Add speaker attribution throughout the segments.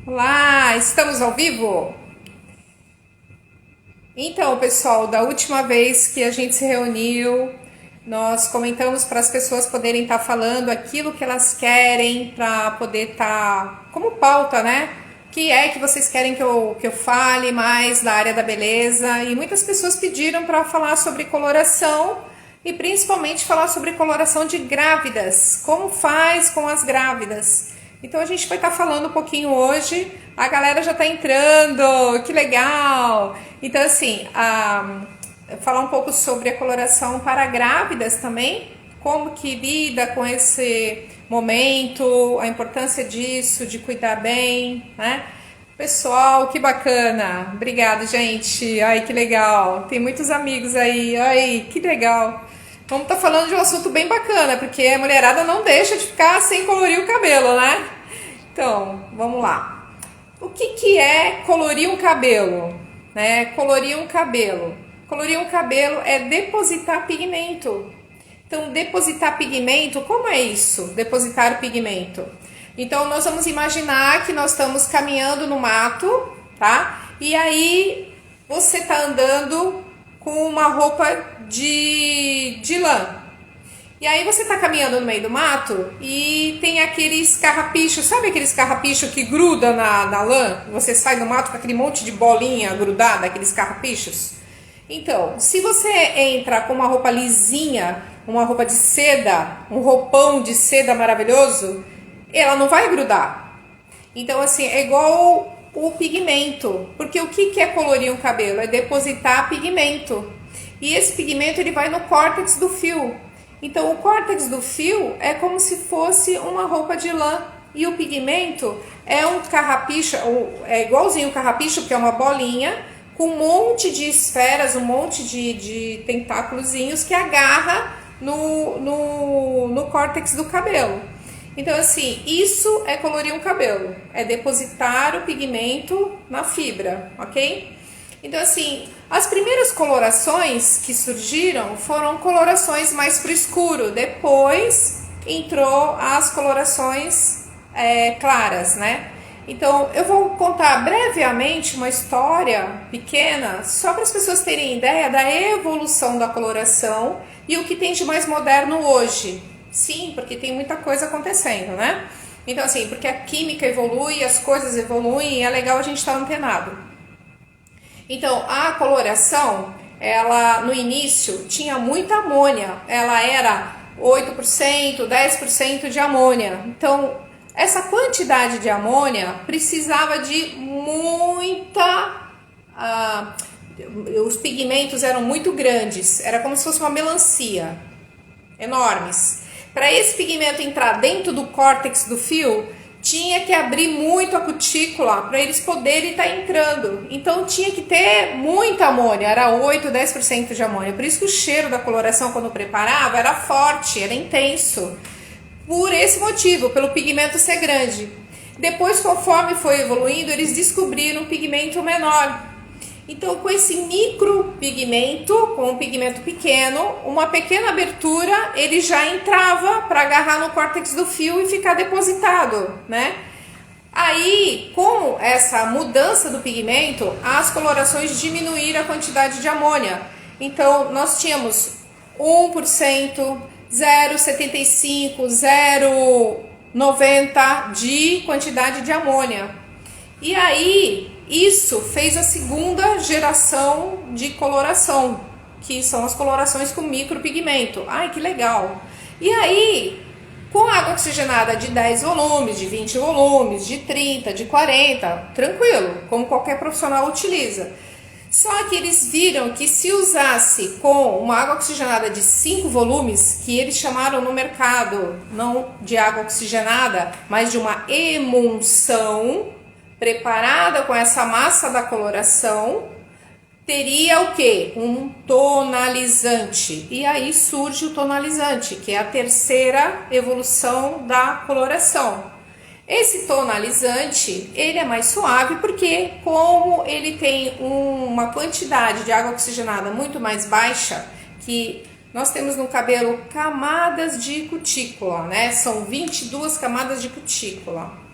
Speaker 1: Olá, estamos ao vivo? Então, pessoal, da última vez que a gente se reuniu, nós comentamos para as pessoas poderem estar falando aquilo que elas querem para poder estar como pauta, né? O que é que vocês querem que eu fale mais da área da beleza? E muitas pessoas pediram para falar sobre coloração e principalmente falar sobre coloração de grávidas. Como faz com as grávidas? Então a gente vai estar falando um pouquinho hoje. A galera já está entrando, que legal! Então assim, falar um pouco sobre a coloração para grávidas também, como que lida com esse momento, a importância disso, de cuidar bem, né? Pessoal, que bacana! Obrigada, gente! Ai, que legal! Tem muitos amigos aí, ai, que legal! Vamos estar falando de um assunto bem bacana, porque a mulherada não deixa de ficar sem colorir o cabelo, né? Então, vamos lá. O que é colorir um cabelo? Né? Colorir um cabelo. Colorir um cabelo é depositar pigmento. Então, depositar pigmento, como é isso? Depositar o pigmento. Então, nós vamos imaginar que nós estamos caminhando no mato, tá? E aí, você tá andando com uma roupa de lã. E aí você tá caminhando no meio do mato e tem aqueles carrapichos, sabe aqueles carrapichos que gruda na lã? Você sai do mato com aquele monte de bolinha grudada, aqueles carrapichos. Então, se você entra com uma roupa lisinha, uma roupa de seda, um roupão de seda maravilhoso, ela não vai grudar. Então, assim, é igual o pigmento. Porque o que é colorir um cabelo? É depositar pigmento. E esse pigmento ele vai no córtex do fio. Então, o córtex do fio é como se fosse uma roupa de lã. E o pigmento é um carrapicho, é igualzinho o carrapicho, porque é uma bolinha com um monte de esferas, um monte de tentáculozinhos que agarra no córtex do cabelo. Então, assim, isso é colorir um cabelo. É depositar o pigmento na fibra, ok? Então, assim, as primeiras colorações que surgiram foram colorações mais pro escuro. Depois entrou as colorações claras, né? Então, eu vou contar brevemente uma história pequena, só para as pessoas terem ideia da evolução da coloração e o que tem de mais moderno hoje. Sim, porque tem muita coisa acontecendo, né? Então, assim, porque a química evolui, as coisas evoluem e é legal a gente estar antenado. Então, a coloração, ela no início tinha muita amônia, ela era 8%, 10% de amônia. Então, essa quantidade de amônia precisava de muita... os pigmentos eram muito grandes, era como se fosse uma melancia, enormes. Para esse pigmento entrar dentro do córtex do fio, tinha que abrir muito a cutícula para eles poderem estar entrando. Então tinha que ter muita amônia, era 8, 10% de amônia. Por isso que o cheiro da coloração quando preparava era forte, era intenso. Por esse motivo, pelo pigmento ser grande. Depois, conforme foi evoluindo, eles descobriram um pigmento menor. Então, com esse micropigmento, com um pigmento pequeno, uma pequena abertura, ele já entrava para agarrar no córtex do fio e ficar depositado, né? Aí, com essa mudança do pigmento, as colorações diminuíram a quantidade de amônia. Então, nós tínhamos 1%, 0,75%, 0,90% de quantidade de amônia. E aí, isso fez a segunda geração de coloração, que são as colorações com micropigmento. Ai, que legal! E aí, com água oxigenada de 10 volumes, de 20 volumes, de 30, de 40, tranquilo, como qualquer profissional utiliza. Só que eles viram que se usasse com uma água oxigenada de 5 volumes, que eles chamaram no mercado, não de água oxigenada, mas de uma emulsão, preparada com essa massa da coloração, teria o que? Um tonalizante. E aí surge o tonalizante, que é a terceira evolução da coloração. Esse tonalizante, ele é mais suave porque como ele tem uma quantidade de água oxigenada muito mais baixa, que nós temos no cabelo camadas de cutícula, né? São 22 camadas de cutícula.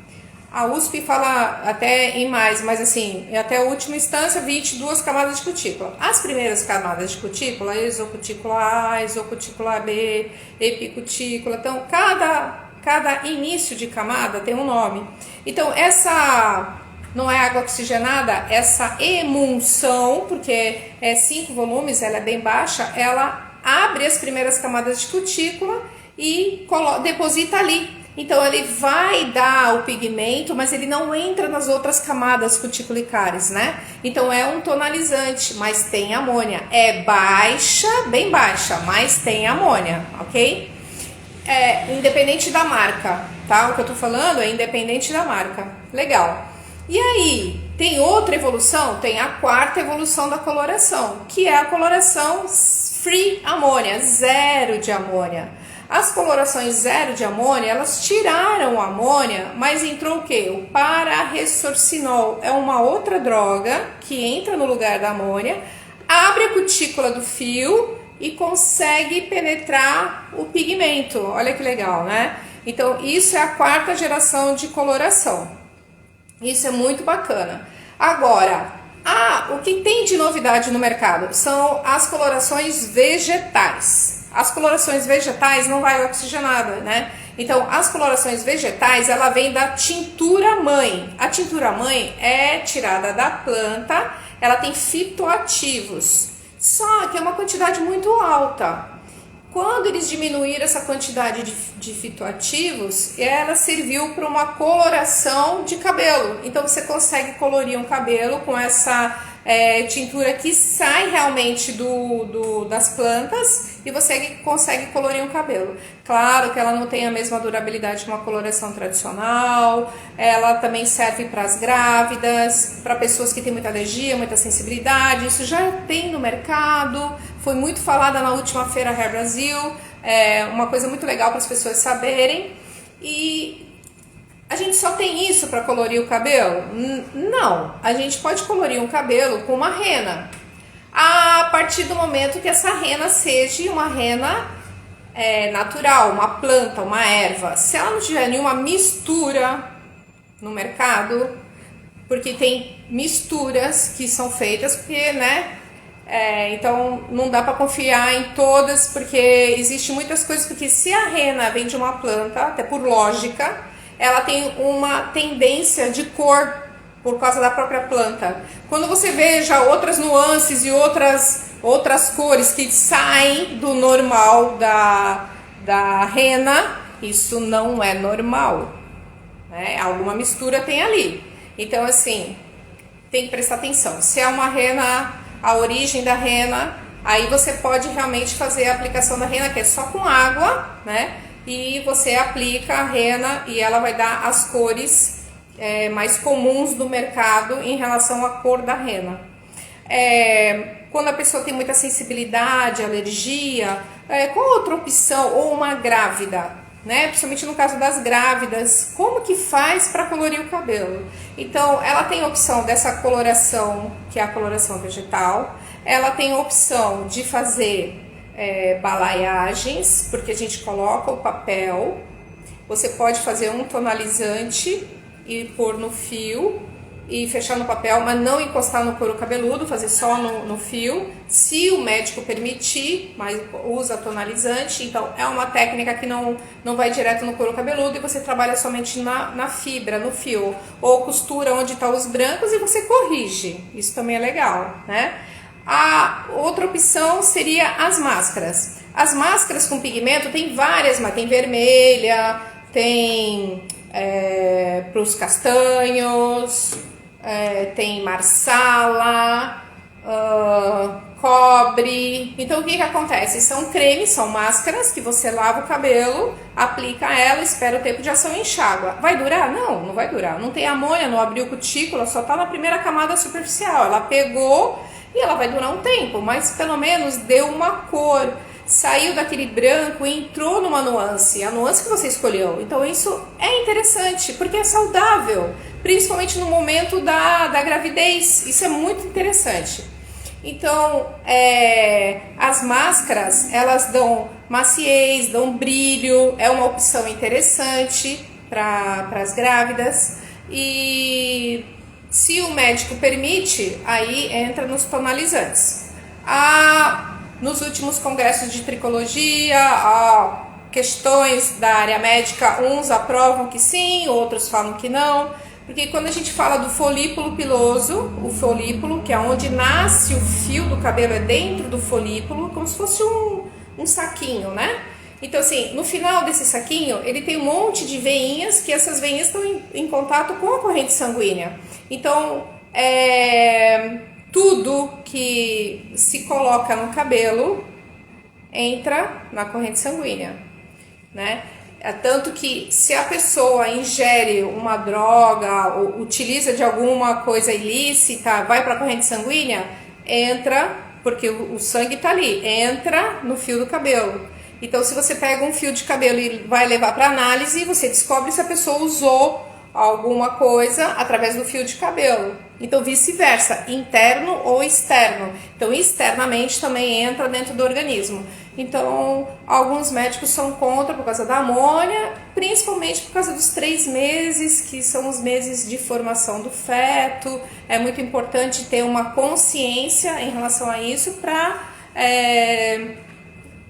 Speaker 1: A USP fala até em mais, mas assim, até a última instância, 22 camadas de cutícula. As primeiras camadas de cutícula, exocutícula A, exocutícula B, epicutícula, então cada início de camada tem um nome. Então essa não é água oxigenada, essa emulsão, porque é 5 volumes, ela é bem baixa, ela abre as primeiras camadas de cutícula e deposita ali. Então ele vai dar o pigmento, mas ele não entra nas outras camadas cuticulicares, né? Então é um tonalizante, mas tem amônia. É baixa, bem baixa, mas tem amônia, ok? É independente da marca, tá? O que eu tô falando é independente da marca. Legal. E aí, tem outra evolução? Tem a quarta evolução da coloração, que é a coloração free amônia, zero de amônia. As colorações zero de amônia, elas tiraram a amônia, mas entrou o que? O para-ressorcinol. É uma outra droga que entra no lugar da amônia, abre a cutícula do fio e consegue penetrar o pigmento. Olha que legal, né? Então, isso é a quarta geração de coloração. Isso é muito bacana. Agora, o que tem de novidade no mercado são as colorações vegetais. As colorações vegetais não vai oxigenada, né? Então, as colorações vegetais, ela vem da tintura mãe. A tintura mãe é tirada da planta, ela tem fitoativos, só que é uma quantidade muito alta. Quando eles diminuíram essa quantidade de fitoativos, ela serviu para uma coloração de cabelo. Então, você consegue colorir um cabelo com essa tintura que sai realmente das plantas e você consegue colorir um cabelo. Claro que ela não tem a mesma durabilidade que uma coloração tradicional, ela também serve para as grávidas, para pessoas que têm muita alergia, muita sensibilidade, isso já tem no mercado, foi muito falada na última feira Hair Brasil, é uma coisa muito legal para as pessoas saberem. E a gente só tem isso para colorir o cabelo? Não, a gente pode colorir um cabelo com uma rena, a partir do momento que essa rena seja uma rena natural, uma planta, uma erva. Se ela não tiver nenhuma mistura no mercado, porque tem misturas que são feitas, porque, né? Então não dá para confiar em todas, porque existe muitas coisas, porque se a rena vem de uma planta, até por lógica, ela tem uma tendência de cor por causa da própria planta. Quando você veja outras nuances e outras cores que saem do normal da rena, isso não é normal, né? Alguma mistura tem ali. Então, assim, tem que prestar atenção. Se é uma rena, a origem da rena, aí você pode realmente fazer a aplicação da rena, que é só com água, né? E você aplica a rena e ela vai dar as cores mais comuns do mercado em relação à cor da rena. Quando a pessoa tem muita sensibilidade, alergia, qual outra opção? Ou uma grávida, né? Principalmente no caso das grávidas, como que faz para colorir o cabelo? Então, ela tem a opção dessa coloração, que é a coloração vegetal, ela tem a opção de fazer balaiagens, porque a gente coloca o papel, você pode fazer um tonalizante e pôr no fio e fechar no papel, mas não encostar no couro cabeludo, fazer só no fio, se o médico permitir, mas usa tonalizante. Então é uma técnica que não vai direto no couro cabeludo e você trabalha somente na fibra, no fio, ou costura onde estão os brancos e você corrige, isso também é legal, né? A outra opção seria as máscaras. As máscaras com pigmento tem várias, mas tem vermelha, tem para os castanhos, tem marsala, cobre. Então o que acontece? São cremes, são máscaras que você lava o cabelo, aplica ela, espera o tempo de ação e enxágua. Vai durar? Não, não vai durar. Não tem amônia, não abriu cutícula, só está na primeira camada superficial. Ela pegou e ela vai durar um tempo, mas pelo menos deu uma cor, saiu daquele branco e entrou numa nuance, a nuance que você escolheu. Então isso é interessante, porque é saudável, principalmente no momento da gravidez, isso é muito interessante. Então, as máscaras, elas dão maciez, dão brilho, é uma opção interessante para as grávidas. e se o médico permite, aí entra nos tonalizantes. Nos últimos congressos de tricologia, questões da área médica, uns aprovam que sim, outros falam que não, porque quando a gente fala do folículo piloso, o folículo, que é onde nasce o fio do cabelo, é dentro do folículo, como se fosse um saquinho, né? Então, assim, no final desse saquinho, ele tem um monte de veinhas, que essas veinhas estão em contato com a corrente sanguínea. Então, tudo que se coloca no cabelo entra na corrente sanguínea, né? Tanto que se a pessoa ingere uma droga ou utiliza de alguma coisa ilícita, vai para a corrente sanguínea, entra, porque o sangue está ali, entra no fio do cabelo. Então, se você pega um fio de cabelo e vai levar para análise, você descobre se a pessoa usou alguma coisa através do fio de cabelo. Então, vice-versa, interno ou externo. Então, externamente também entra dentro do organismo. Então, alguns médicos são contra por causa da amônia, principalmente por causa dos 3 meses, que são os meses de formação do feto. É muito importante ter uma consciência em relação a isso para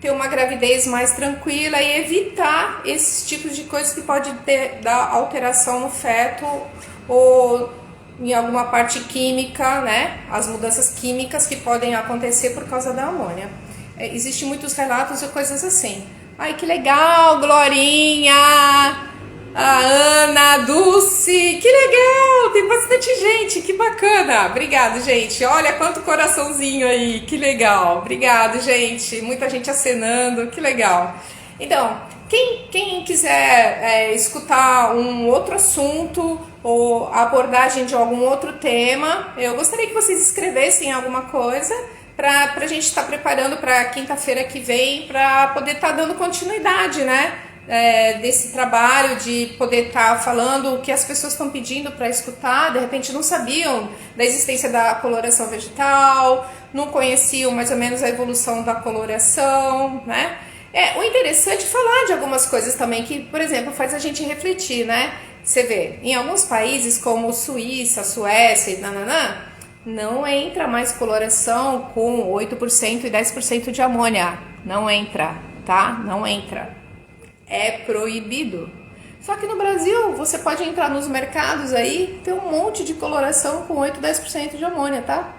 Speaker 1: ter uma gravidez mais tranquila e evitar esses tipos de coisas que pode dar alteração no feto ou em alguma parte química, né? As mudanças químicas que podem acontecer por causa da amônia. Existem muitos relatos e coisas assim. Ai, que legal, Glorinha! A Ana, a Dulce, que legal! Tem bastante gente, que bacana! Obrigado, gente. Olha quanto coraçãozinho aí, que legal! Obrigado, gente. Muita gente acenando, que legal. Então, quem quiser escutar um outro assunto ou abordagem de algum outro tema, eu gostaria que vocês escrevessem alguma coisa para a gente estar preparando para quinta-feira que vem, para poder estar dando continuidade, né? Desse trabalho de poder estar falando o que as pessoas estão pedindo para escutar. De repente não sabiam da existência da coloração vegetal, não conheciam mais ou menos a evolução da coloração, né? O interessante é falar de algumas coisas também que, por exemplo, faz a gente refletir, né? Você vê, em alguns países como Suíça, Suécia e nananã, não entra mais coloração com 8% e 10% de amônia. Não entra, tá? Não entra. É proibido. Só que no Brasil, você pode entrar nos mercados aí, tem um monte de coloração com 8, 10% de amônia, tá?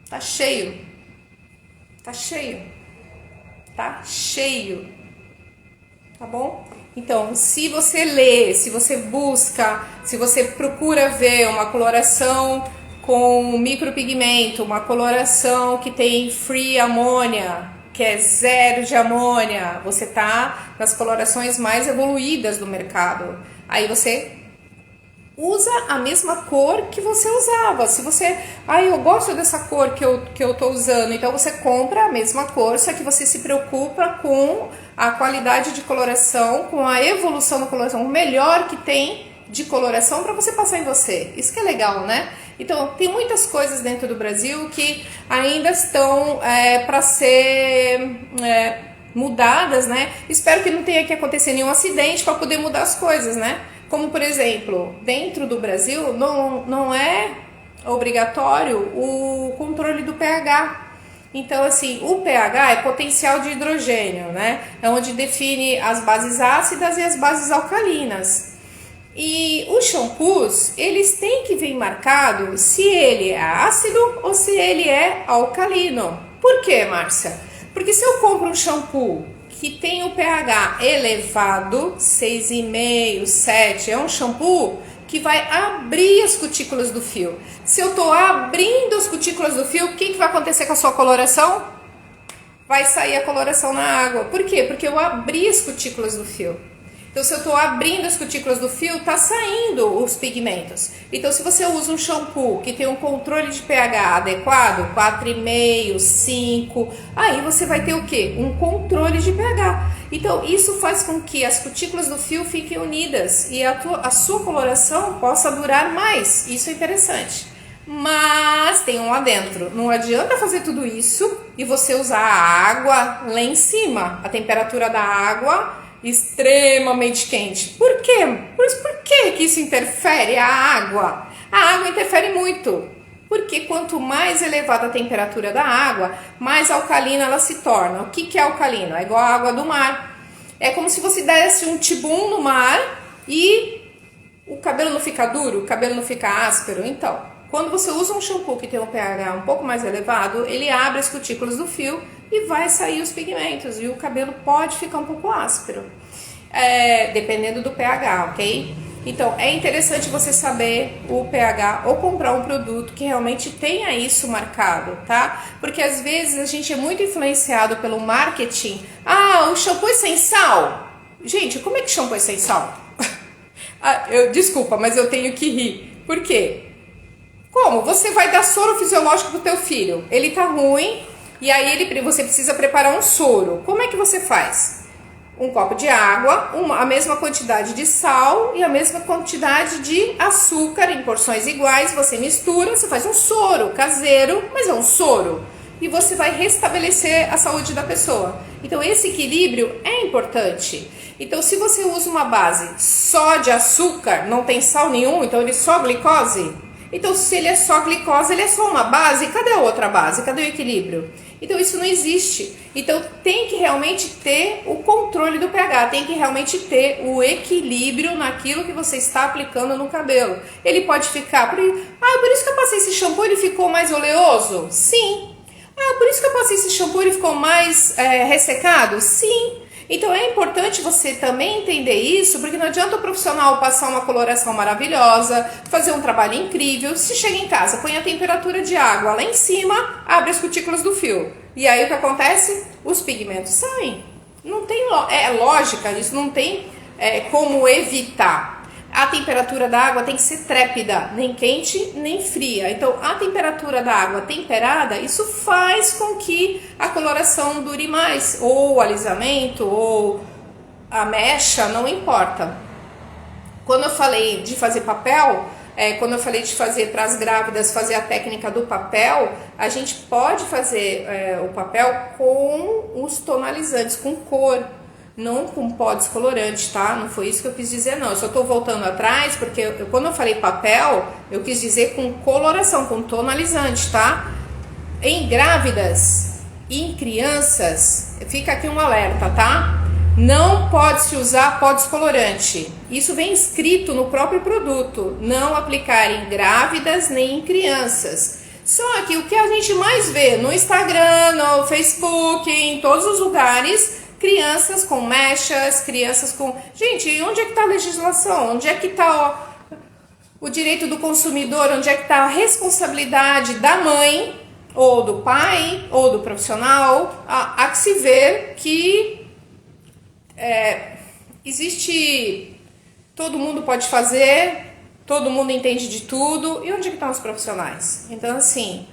Speaker 1: Tá cheio. Tá cheio. Tá cheio. Tá bom? Então, se você lê, se você busca, se você procura ver uma coloração com micropigmento, uma coloração que tem free amônia, que é 0 de amônia, você tá nas colorações mais evoluídas do mercado. Aí você usa a mesma cor que você usava. Se você, eu gosto dessa cor que eu tô usando, então você compra a mesma cor, só que você se preocupa com a qualidade de coloração, com a evolução da coloração, o melhor que tem de coloração para você passar em você. Isso que é legal, né? Então, tem muitas coisas dentro do Brasil que ainda estão para ser mudadas, né? Espero que não tenha que acontecer nenhum acidente para poder mudar as coisas, né? Como, por exemplo, dentro do Brasil não é obrigatório o controle do pH. Então, assim, o pH é potencial de hidrogênio, né? É onde define as bases ácidas e as bases alcalinas. E os shampoos, eles têm que vir marcado se ele é ácido ou se ele é alcalino. Por quê, Márcia? Porque se eu compro um shampoo que tem o pH elevado, 6,5, 7, é um shampoo que vai abrir as cutículas do fio. Se eu estou abrindo as cutículas do fio, o que vai acontecer com a sua coloração? Vai sair a coloração na água. Por quê? Porque eu abri as cutículas do fio. Então, se eu estou abrindo as cutículas do fio, está saindo os pigmentos. Então, se você usa um shampoo que tem um controle de pH adequado, 4,5, 5, aí você vai ter o quê? Um controle de pH. Então, isso faz com que as cutículas do fio fiquem unidas e a sua coloração possa durar mais. Isso é interessante. Mas tem um lá dentro. Não adianta fazer tudo isso e você usar a água lá em cima. A temperatura da água extremamente quente. Por quê? Por que isso interfere a água? A água interfere muito, porque quanto mais elevada a temperatura da água, mais alcalina ela se torna. O que é alcalino? É igual a água do mar. É como se você desse um tibum no mar e o cabelo não fica duro, o cabelo não fica áspero. Então, quando você usa um shampoo que tem um pH um pouco mais elevado, ele abre as cutículas do fio e vai sair os pigmentos. E o cabelo pode ficar um pouco áspero, dependendo do pH, ok? Então, é interessante você saber o pH ou comprar um produto que realmente tenha isso marcado, tá? Porque às vezes a gente é muito influenciado pelo marketing. Ah, o shampoo é sem sal. Gente, como é que shampoo é sem sal? Desculpa, mas eu tenho que rir. Por quê? Como? Você vai dar soro fisiológico pro teu filho. Ele tá ruim e aí você precisa preparar um soro. Como é que você faz? Um copo de água, a mesma quantidade de sal e a mesma quantidade de açúcar em porções iguais. Você mistura, você faz um soro caseiro, mas é um soro. E você vai restabelecer a saúde da pessoa. Então esse equilíbrio é importante. Então se você usa uma base só de açúcar, não tem sal nenhum, então ele é só glicose. Então se ele é só glicose, ele é só uma base, cadê a outra base? Cadê o equilíbrio? Então isso não existe. Então tem que realmente ter o controle do pH, tem que realmente ter o equilíbrio naquilo que você está aplicando no cabelo. Ele pode ficar, por isso que eu passei esse shampoo, ele ficou mais oleoso? Sim. Por isso que eu passei esse shampoo, ele ficou mais ressecado? Sim. Então é importante você também entender isso, porque não adianta o profissional passar uma coloração maravilhosa, fazer um trabalho incrível, se chega em casa, põe a temperatura de água lá em cima, abre as cutículas do fio. E aí o que acontece? Os pigmentos saem. Não tem lógica, isso não tem como evitar. A temperatura da água tem que ser trépida, nem quente nem fria. Então a temperatura da água temperada, isso faz com que a coloração dure mais, ou o alisamento, ou a mecha, não importa. Quando eu falei de fazer papel, quando eu falei de fazer para as grávidas, fazer a técnica do papel, a gente pode fazer o papel com os tonalizantes, com cor. Não com pó descolorante, tá? Não foi isso que eu quis dizer, não. Eu só tô voltando atrás, porque quando eu falei papel, eu quis dizer com coloração, com tonalizante, tá? Em grávidas e em crianças, fica aqui um alerta, tá? Não pode se usar pó descolorante. Isso vem escrito no próprio produto. Não aplicar em grávidas nem em crianças. Só que o que a gente mais vê no Instagram, no Facebook, em todos os lugares... Crianças com mechas, crianças com... Gente, onde é que está a legislação? Onde é que está o direito do consumidor? Onde é que está a responsabilidade da mãe, ou do pai, ou do profissional? Há que se ver que existe... Todo mundo pode fazer, todo mundo entende de tudo. E onde é que estão os profissionais? Então, assim...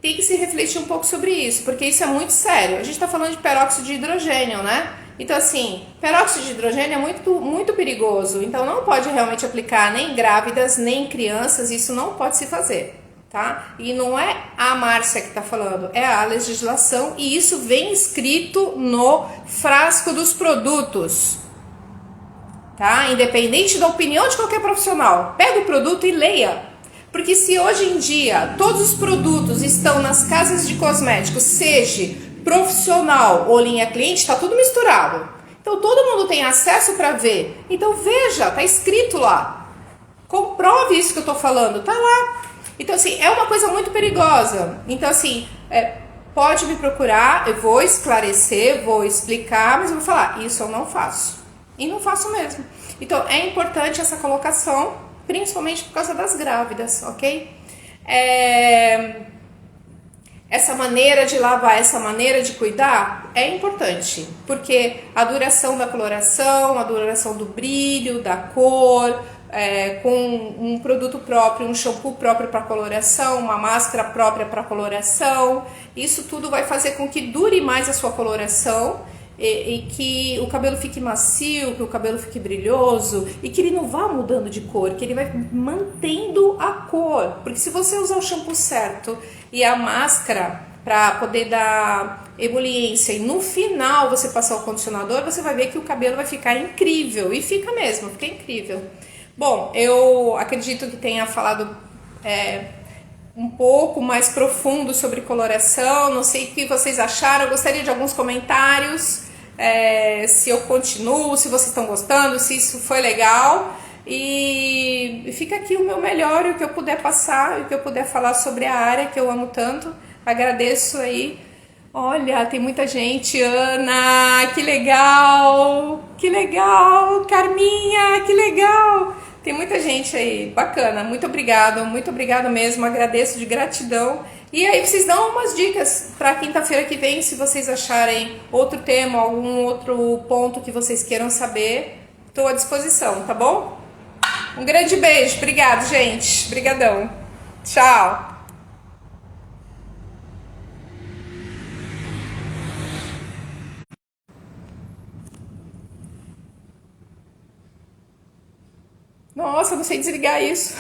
Speaker 1: Tem que se refletir um pouco sobre isso, porque isso é muito sério. A gente está falando de peróxido de hidrogênio, né? Então, assim, peróxido de hidrogênio é muito, muito perigoso. Então, não pode realmente aplicar nem em grávidas, nem em crianças. Isso não pode se fazer, tá? E não é a Márcia que está falando, é a legislação. E isso vem escrito no frasco dos produtos, tá? Independente da opinião de qualquer profissional. Pega o produto e leia. Porque se hoje em dia todos os produtos estão nas casas de cosméticos, seja profissional ou linha cliente, está tudo misturado. Então todo mundo tem acesso para ver. Então veja, está escrito lá. Comprove isso que eu estou falando, tá lá. Então assim, é uma coisa muito perigosa. Então assim, pode me procurar, eu vou esclarecer, vou explicar, mas eu vou falar, isso eu não faço. E não faço mesmo. Então é importante essa colocação, principalmente por causa das grávidas, ok? Essa maneira de lavar, essa maneira de cuidar é importante, porque a duração da coloração, a duração do brilho, da cor, com um produto próprio, um shampoo próprio para coloração, uma máscara própria para coloração, isso tudo vai fazer com que dure mais a sua coloração, e que o cabelo fique macio, que o cabelo fique brilhoso e que ele não vá mudando de cor, que ele vai mantendo a cor. Porque se você usar o shampoo certo e a máscara para poder dar ebuliência, e no final você passar o condicionador, você vai ver que o cabelo vai ficar incrível, e fica mesmo, fica incrível. Bom, eu acredito que tenha falado um pouco mais profundo sobre coloração, não sei o que vocês acharam, eu gostaria de alguns comentários, se eu continuo, se vocês estão gostando, se isso foi legal. E fica aqui o meu melhor, o que eu puder passar, o que eu puder falar sobre a área que eu amo tanto. Agradeço aí. Olha, tem muita gente. Ana, que legal, Carminha, que legal. Tem muita gente aí, bacana. Muito obrigado mesmo. Agradeço de gratidão. E aí vocês dão umas dicas para quinta-feira que vem, se vocês acharem outro tema, algum outro ponto que vocês queiram saber. Estou à disposição, tá bom? Um grande beijo, obrigado, gente. Obrigadão. Tchau. Nossa, eu não sei desligar isso.